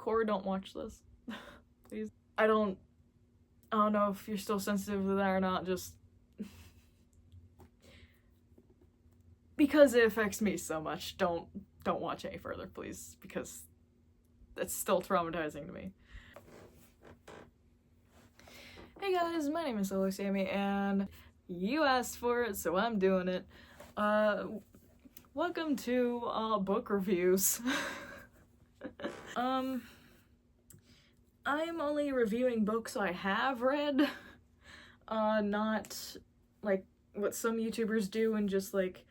core, don't watch this. Please. I don't know if you're still sensitive to that or not, just because it affects me so much, don't watch any further, please, because it's still traumatizing to me. Hey guys, my name is Solarsammyyt, and you asked for it, so I'm doing it. Welcome to book reviews. I'm only reviewing books I have read, not like what some YouTubers do and just like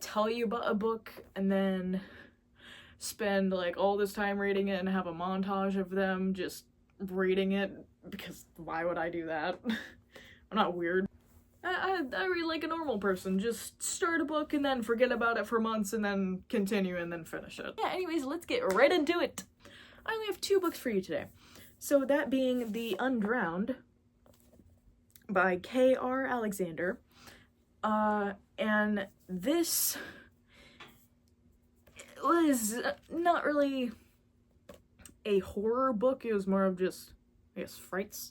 tell you about a book and then spend like all this time reading it and have a montage of them just reading it, because why would I do that? I'm not weird. I read like a normal person, just start a book and then forget about it for months and then continue and then finish it. Yeah, anyways, let's get right into it. I only have 2 books for you today. So that being The Undrowned by K.R. Alexander. And this was not really a horror book, it was more of just, I guess, frights.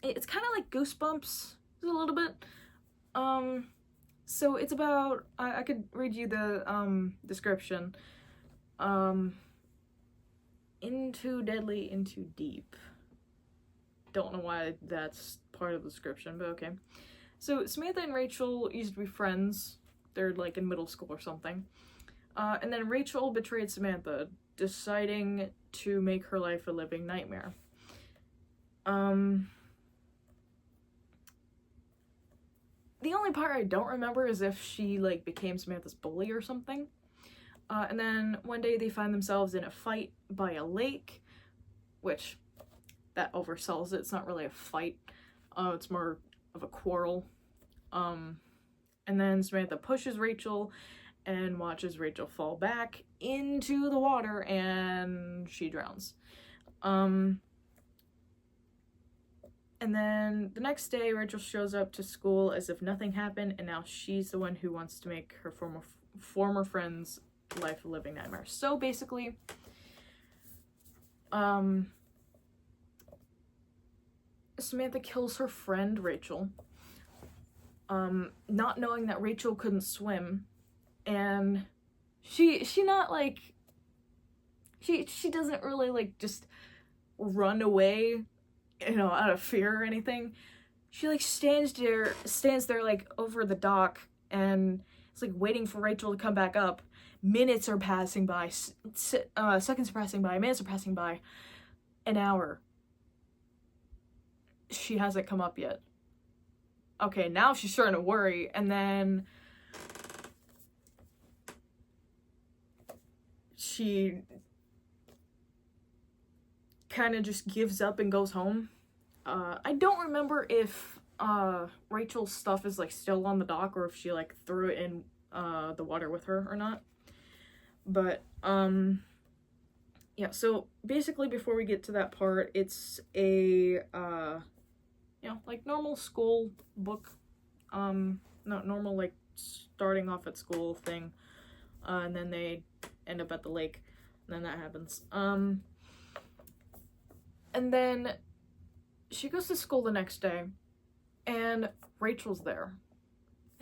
It's kind of like Goosebumps, a little bit. So it's about, I could read you the, description. Into deadly, into deep. Don't know why that's part of the description, but okay. So Samantha and Rachel used to be friends. They're like in middle school or something. And then Rachel betrayed Samantha, deciding to make her life a living nightmare. The only part I don't remember is if she like became Samantha's bully or something. And then one day they find themselves in a fight by a lake, which that oversells it. It's not really a fight. It's more of a quarrel. And then Samantha pushes Rachel and watches Rachel fall back into the water and she drowns. And then the next day, Rachel shows up to school as if nothing happened, and now she's the one who wants to make her former friend's life a living nightmare. So basically, Samantha kills her friend Rachel, not knowing that Rachel couldn't swim, and she not like she doesn't really like just run away, you know, out of fear or anything. She like stands there like over the dock and it's like waiting for Rachel to come back up. Minutes are passing by, seconds are passing by, minutes are passing by, an hour. She hasn't come up yet. Okay, now she's starting to worry, and then she kind of just gives up and goes home. I don't remember if Rachel's stuff is like still on the dock or if she like threw it in the water with her or not. But yeah, so basically before we get to that part, it's a you know, like normal school book, not normal like starting off at school thing, and then they end up at the lake, and then that happens. And then she goes to school the next day, and Rachel's there,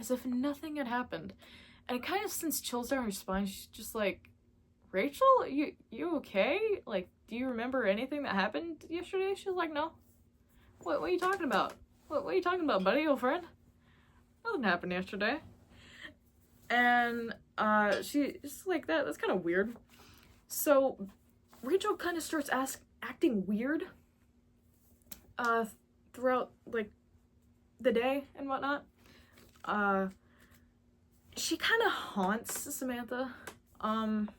as if nothing had happened. And it kind of sends chills down her spine. She's just like, Rachel, you okay? Like, do you remember anything that happened yesterday? She's like, no. What are you talking about? What are you talking about, buddy, old friend? Nothing happened yesterday. And she's like, that's kind of weird. So Rachel kind of starts acting weird throughout like the day and whatnot. She kind of haunts Samantha, and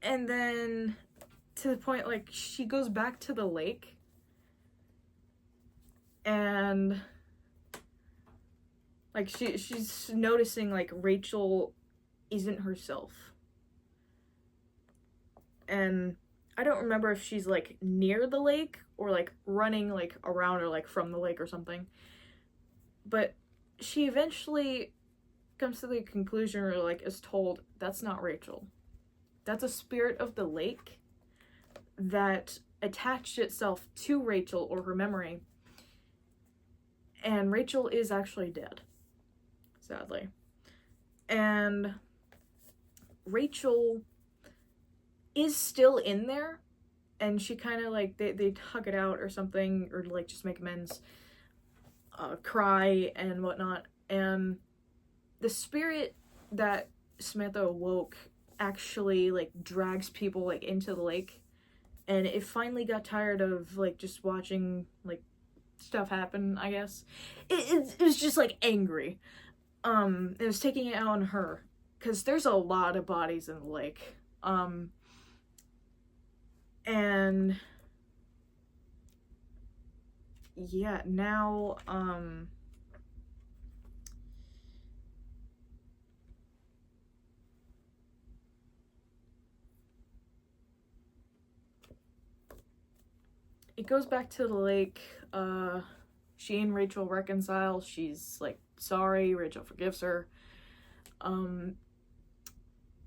then to the point like she goes back to the lake and like she's noticing like Rachel isn't herself. And I don't remember if she's like near the lake or like running like around or like from the lake or something. But she eventually comes to the conclusion, or like is told, that's not Rachel. That's a spirit of the lake that attached itself to Rachel or her memory. And Rachel is actually dead, sadly. And Rachel is still in there, and she kind of like, they hug it out or something, or like just make amends, cry and whatnot. And the spirit that Samantha awoke actually like drags people like into the lake, and it finally got tired of like just watching like stuff happen, I guess. It was just like angry. It was taking it out on her, because there's a lot of bodies in the lake. And yeah, now it goes back to the lake. She and Rachel reconcile. She's like sorry, Rachel forgives her.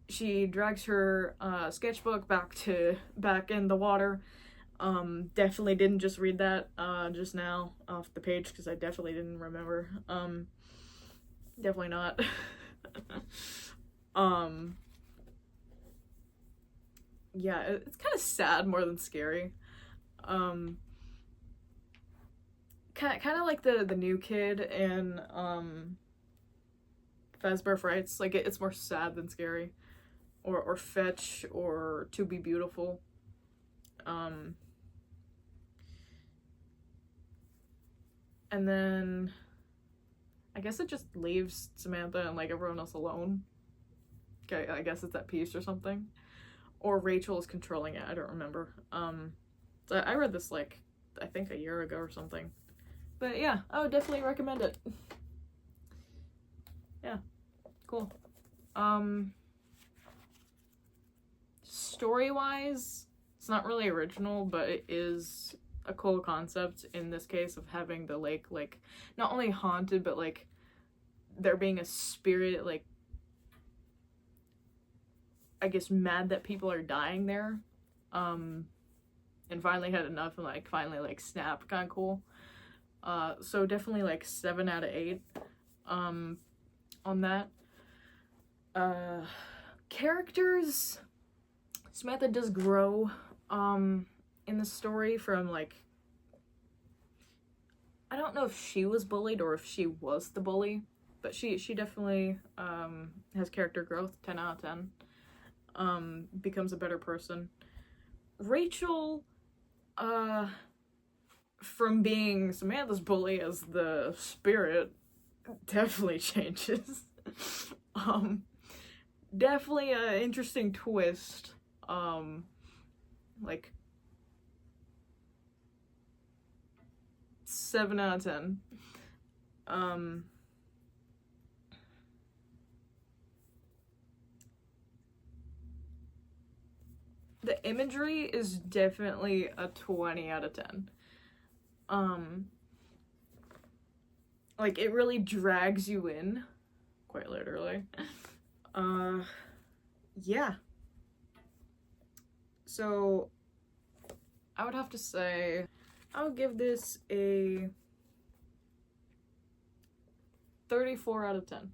She drags her sketchbook back in the water. Definitely didn't just read that just now off the page, because I definitely didn't remember. Definitely not. Yeah, it's kind of sad more than scary. Kind of like the new kid in Fazbear Frights. Like it's more sad than scary, or Fetch, or To Be Beautiful. And then I guess it just leaves Samantha and like everyone else alone. Okay, I guess it's at peace or something. Or Rachel is controlling it, I don't remember. So I read this like, I think a year ago or something. But yeah, I would definitely recommend it. Yeah, cool. Story-wise, it's not really original, but it is a cool concept in this case of having the lake, like, not only haunted, but like there being a spirit, like, I guess mad that people are dying there, and finally had enough and like finally like snapped. Kind of cool. So definitely like 7 out of 8 on that. Characters, Samantha does grow in the story from like, I don't know if she was bullied or if she was the bully, but she definitely has character growth. 10 out of 10. Becomes a better person. Rachel, from being Samantha's bully as the spirit, definitely changes. Definitely an interesting twist. Like 7 out of 10. The imagery is definitely a 20 out of 10. Like it really drags you in, quite literally. Yeah. So I would have to say I would give this a 34 out of 10.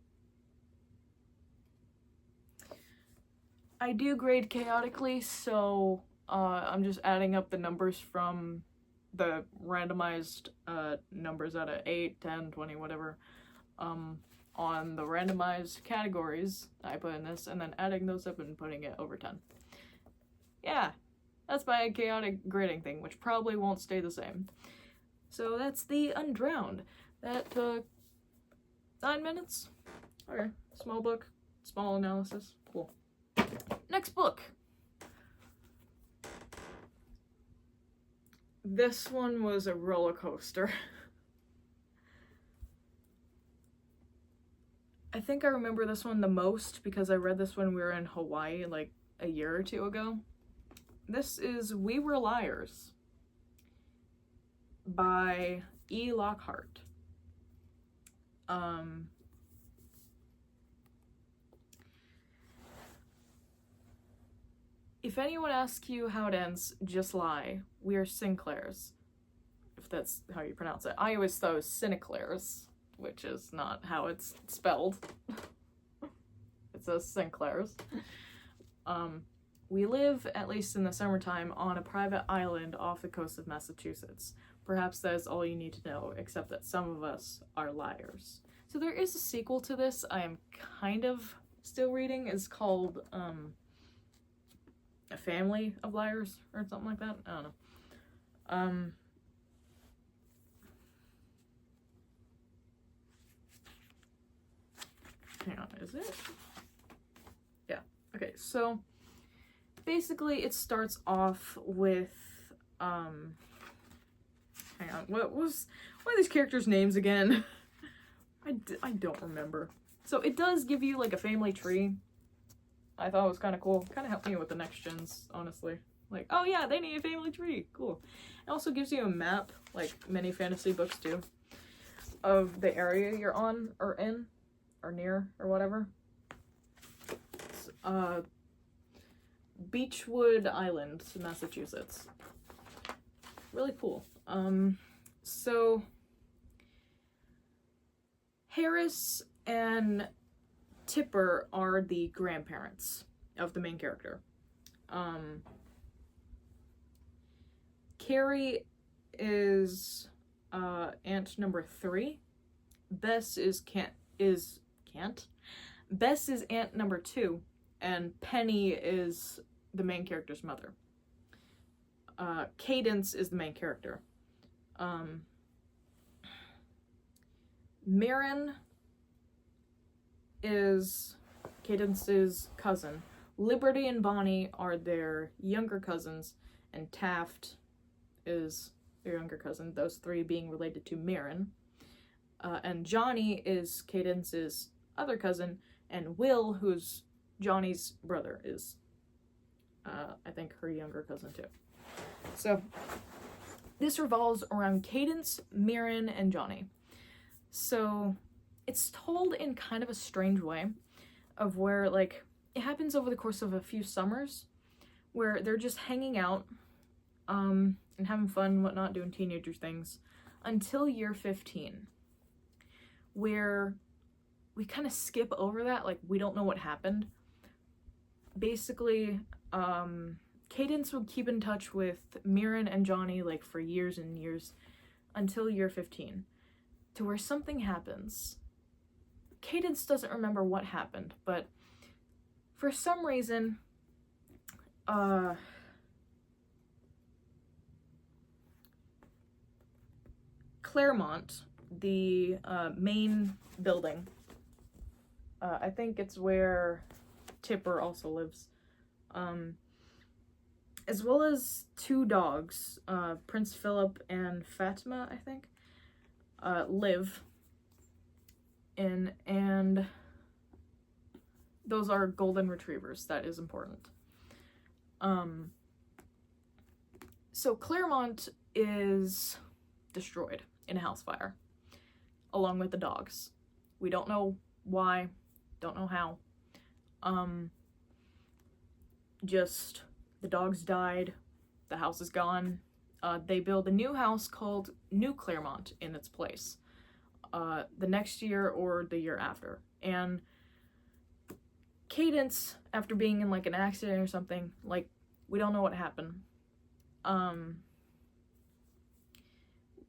I do grade chaotically, so I'm just adding up the numbers from the randomized numbers out of 8, 10, 20, whatever, on the randomized categories I put in this, and then adding those up and putting it over 10. Yeah, that's my chaotic grading thing, which probably won't stay the same. So that's The Undrowned. That took 9 minutes. Okay, small book, small analysis, cool. Next book. This one was a roller coaster. I think I remember this one the most because I read this when we were in Hawaii like a year or two ago. This is We Were Liars by E. Lockhart. If anyone asks you how it ends, just lie. We are Sinclairs. If that's how you pronounce it. I always thought it was Sinclairs, which is not how it's spelled. It says Sinclairs. We live, at least in the summertime, on a private island off the coast of Massachusetts. Perhaps that is all you need to know, except that some of us are liars. So there is a sequel to this I am kind of still reading. It's called, A Family of Liars, or something like that. I don't know. Hang on, is it? Yeah. Okay, so basically it starts off with, hang on, what are these characters' names again? I don't remember. So it does give you, like, a family tree. I thought it was kind of cool. Kind of helped me with the next gens, honestly. Like, oh yeah, they need a family tree. Cool. It also gives you a map, like many fantasy books do, of the area you're on, or in, or near, or whatever. It's, Beechwood Island, Massachusetts. Really cool. So Harris and Tipper are the grandparents of the main character. Carrie is aunt number 3. Bess is Bess is aunt number 2, and Penny is the main character's mother. Cadence is the main character. Mirren is Cadence's cousin. Liberty and Bonnie are their younger cousins, and Taft is their younger cousin, those 3 being related to Mirren. And Johnny is Cadence's other cousin, and Will, who's Johnny's brother, is, I think, her younger cousin too. So, this revolves around Cadence, Mirren, and Johnny. So, it's told in kind of a strange way, of where, like, it happens over the course of a few summers, where they're just hanging out, and having fun, whatnot, doing teenager things, until year 15, where we kind of skip over that, like, we don't know what happened. Basically, Cadence would keep in touch with Mirren and Johnny, like, for years and years, until year 15, to where something happens. Cadence doesn't remember what happened, but for some reason, Claremont, the main building, I think it's where Tipper also lives, as well as 2 dogs, Prince Philip and Fatima, I think, live in, and those are golden retrievers. That is important. So Claremont is destroyed in a house fire, along with the dogs. We don't know why, don't know how. Just the dogs died, the house is gone. They build a new house called New Claremont in its place, the next year or the year after. And Cadence, after being in, like, an accident or something, like, we don't know what happened,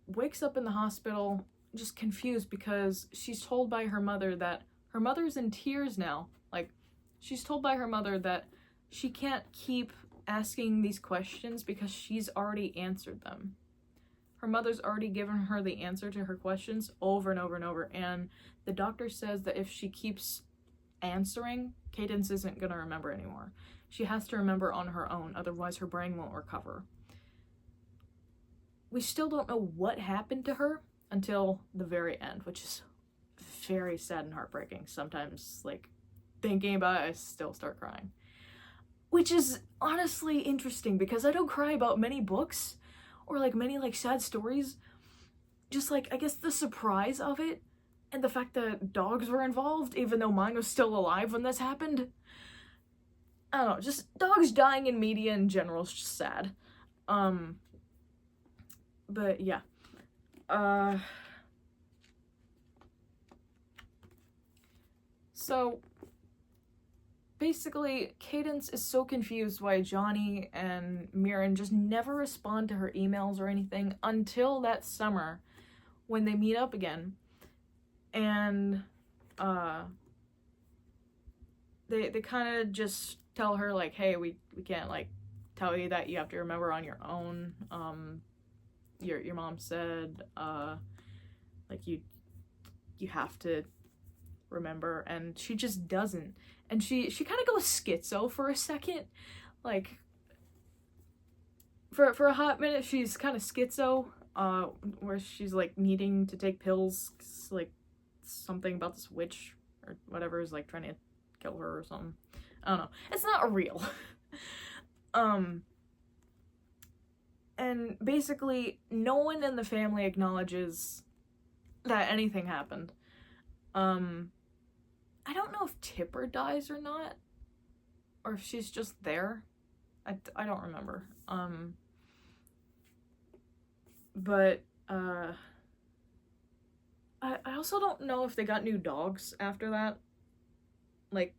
wakes up in the hospital just confused because she's told by her mother that her mother's in tears now. Like, she's told by her mother that she can't keep asking these questions because she's already answered them. Her mother's already given her the answer to her questions over and over and over, and the doctor says that if she keeps answering, Cadence isn't gonna remember anymore. She has to remember on her own, otherwise her brain won't recover. We still don't know what happened to her until the very end, which is very sad and heartbreaking. Sometimes, like, thinking about it, I still start crying. Which is honestly interesting because I don't cry about many books or, like, many, like, sad stories. Just, like, I guess the surprise of it and the fact that dogs were involved, even though mine was still alive when this happened. I don't know, just dogs dying in media in general is just sad. But yeah. So basically, Cadence is so confused why Johnny and Mirren just never respond to her emails or anything until that summer when they meet up again. And they kind of just tell her, like, hey, we can't, like, tell you that you have to remember on your own. Your mom said, like, you have to remember, and she just doesn't. And she kind of goes schizo for a second. Like, for a hot minute, she's kind of schizo, where she's, like, needing to take pills, like, something about this witch or whatever is, like, trying to kill her or something. I don't know. It's not real. And basically, no one in the family acknowledges that anything happened. I don't know if Tipper dies or not, or if she's just there. I don't remember. But I also don't know if they got new dogs after that. Like,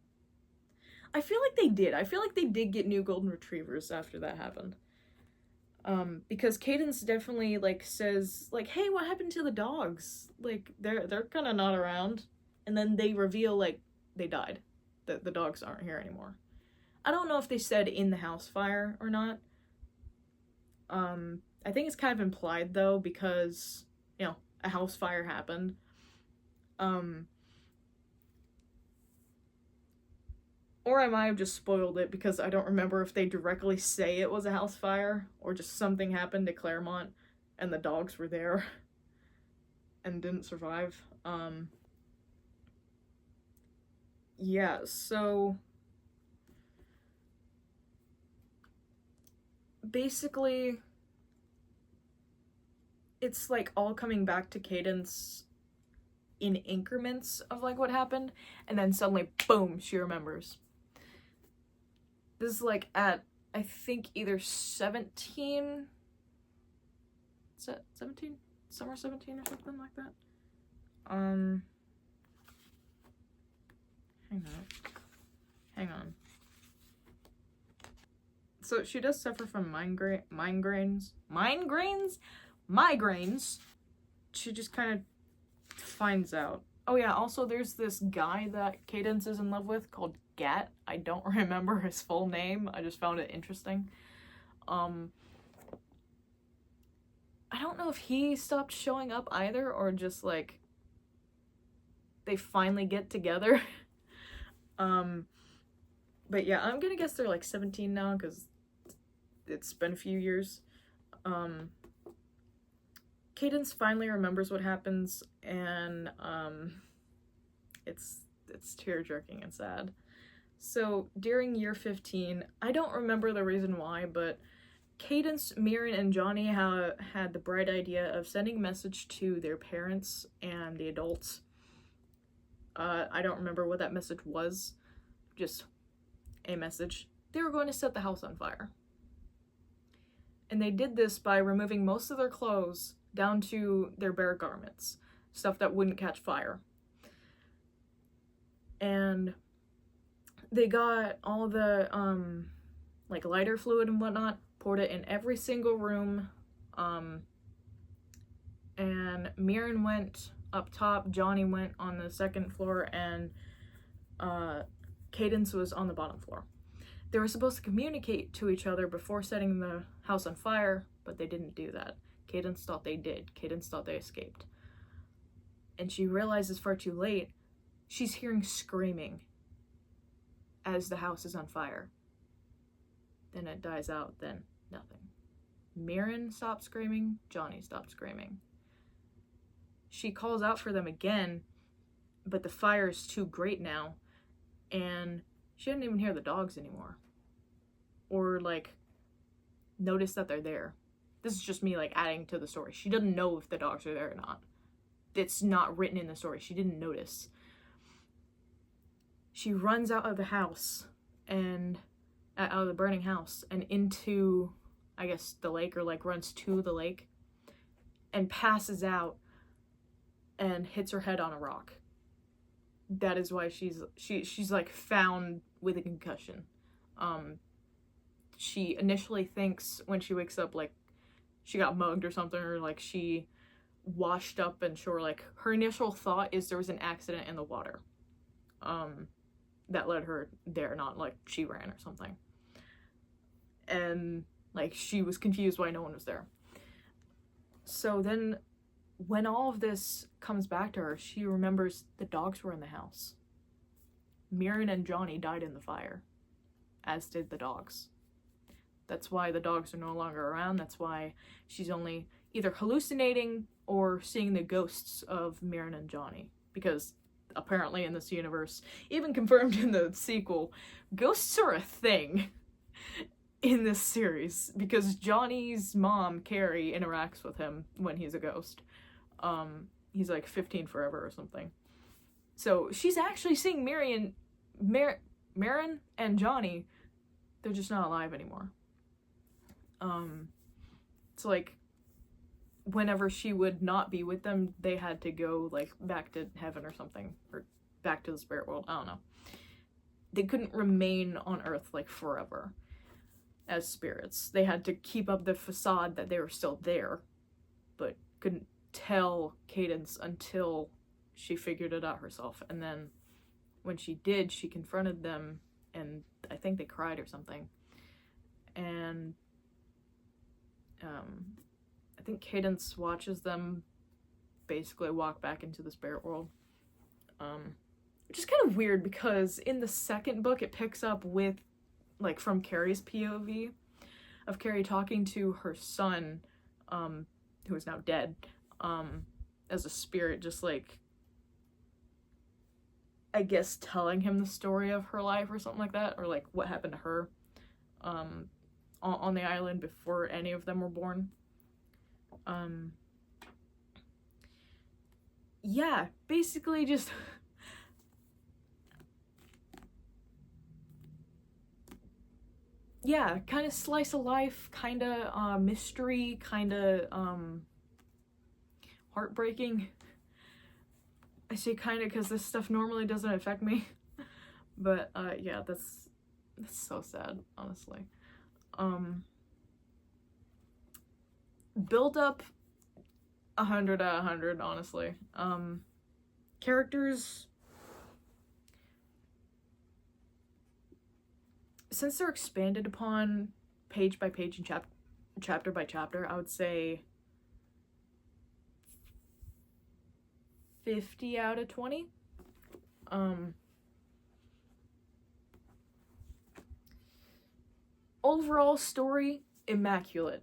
I feel like they did. I feel like they did get new golden retrievers after that happened. Because Cadence definitely, like, says, like, hey, what happened to the dogs? Like, they're kind of not around. And then they reveal, like, they died. That the dogs aren't here anymore. I don't know if they said in the house fire or not. I think it's kind of implied, though, because, you know, a house fire happened. Or I might have just spoiled it because I don't remember if they directly say it was a house fire or just something happened to Claremont and the dogs were there and didn't survive. Yeah, so basically it's like all coming back to Cadence in increments of like what happened, and then suddenly, boom, she remembers. This is like at, I think, either 17? Is that 17? Summer 17 or something like that? Hang on. So she does suffer from migraines. She just kind of finds out. Oh yeah, also there's this guy that Cadence is in love with called Gat. I don't remember his full name. I just found it interesting. I don't know if he stopped showing up either, or just like they finally get together. But yeah, I'm gonna guess they're like 17 now because it's been a few years. Cadence finally remembers what happens, and it's tear-jerking and sad. So during year 15, I don't remember the reason why, but Cadence, Mirren, and Johnny had the bright idea of sending a message to their parents and the adults. I don't remember what that message was, just a message. They were going to set the house on fire. And they did this by removing most of their clothes down to their bare garments, stuff that wouldn't catch fire. And they got all the like lighter fluid and whatnot, poured it in every single room, and Mirren went up top, Johnny went on the second floor, and Cadence was on the bottom floor. They were supposed to communicate to each other before setting the house on fire, but they didn't do that. Cadence thought they did. Cadence thought they escaped. And she realizes far too late, she's hearing screaming as the house is on fire. Then it dies out, then nothing. Mirren stopped screaming, Johnny stopped screaming. She calls out for them again, but the fire is too great now, and she didn't even hear the dogs anymore. Or, like, notice that they're there. This is just me, like, adding to the story. She doesn't know if the dogs are there or not. It's not written in the story. She didn't notice. She runs out of the house, and out of the burning house and into, I guess, the lake, or like runs to the lake and passes out and hits her head on a rock. That is why she's like found with a concussion. She initially thinks when she wakes up like she got mugged or something, or like she washed up and shore. Like her initial thought is there was an accident in the water that led her there, not like she ran or something. And like she was confused why no one was there. So then when all of this comes back to her, she remembers the dogs were in the house. Mirren and Johnny died in the fire, as did the dogs. That's why the dogs are no longer around. That's why she's only either hallucinating or seeing the ghosts of Mirren and Johnny. Because apparently in this universe, even confirmed in the sequel, ghosts are a thing in this series. Because Johnny's mom, Carrie, interacts with him when he's a ghost. He's like 15 forever or something. So she's actually seeing Mirren and Johnny. They're just not alive anymore. So like whenever she would not be with them, they had to go like back to heaven or something, or back to the spirit world. I don't know. They couldn't remain on Earth like forever as spirits. They had to keep up the facade that they were still there, but couldn't tell Cadence until she figured it out herself. And then when she did, she confronted them, and I think they cried or something. And I think Cadence watches them basically walk back into the spirit world. Which is kind of weird because in the second book it picks up with, like, from Carrie's POV of Carrie talking to her son, who is now dead, as a spirit, just like, I guess telling him the story of her life or something like that, or like what happened to her on the island before any of them were born. Yeah, basically just yeah, kind of slice of life, kind of mystery, kind of heartbreaking. I say kind of because this stuff normally doesn't affect me, but yeah, that's so sad, honestly. Build up 100 out of 100, honestly. Characters, since they're expanded upon page by page and chapter by chapter, I would say 50 out of 20. Overall story, immaculate.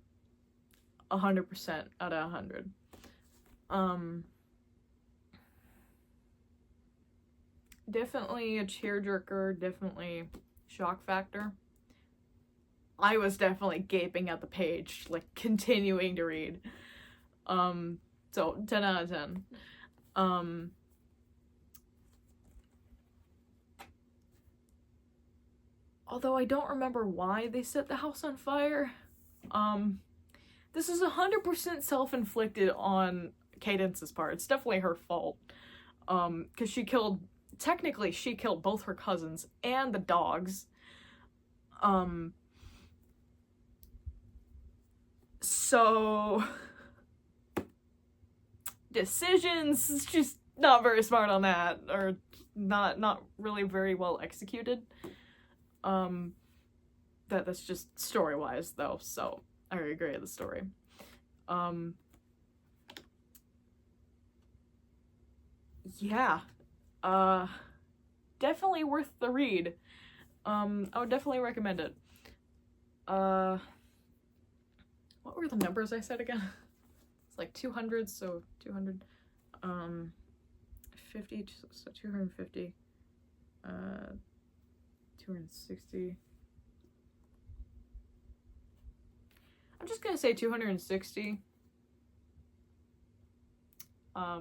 100% out of 100. Definitely a tearjerker, definitely shock factor. I was definitely gaping at the page, like continuing to read. So 10 out of 10. Although I don't remember why they set the house on fire. This is 100% self-inflicted on Cadence's part. It's definitely her fault. Because technically she killed both her cousins and the dogs. So decisions, she's not very smart on that, or not really very well executed. That's just story-wise though, so I agree with the story. Yeah. Definitely worth the read. I would definitely recommend it. What were the numbers I said again? It's like 200, so 200, 50, so 250, 260. I'm just gonna say 260. I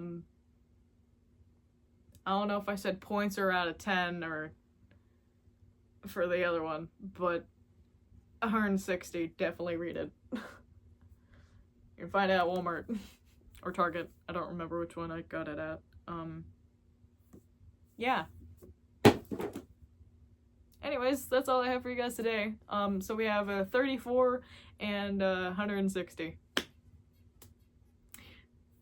don't know if I said points or out of 10 or for the other one, but 160. Definitely read it. You can find it at Walmart or Target. I don't remember which one I got it at. Yeah. Anyways, that's all I have for you guys today. So we have a 34 and 160.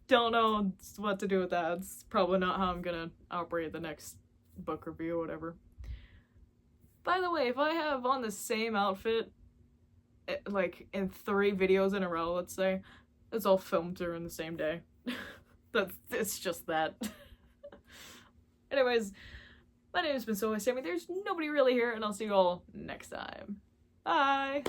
Don't know what to do with that. It's probably not how I'm gonna operate the next book review or whatever. By the way, if I have on the same outfit, like in 3 videos in a row, let's say, it's all filmed during the same day. It's just that. Anyways, my name has been Solarsammy. There's nobody really here, and I'll see you all next time. Bye!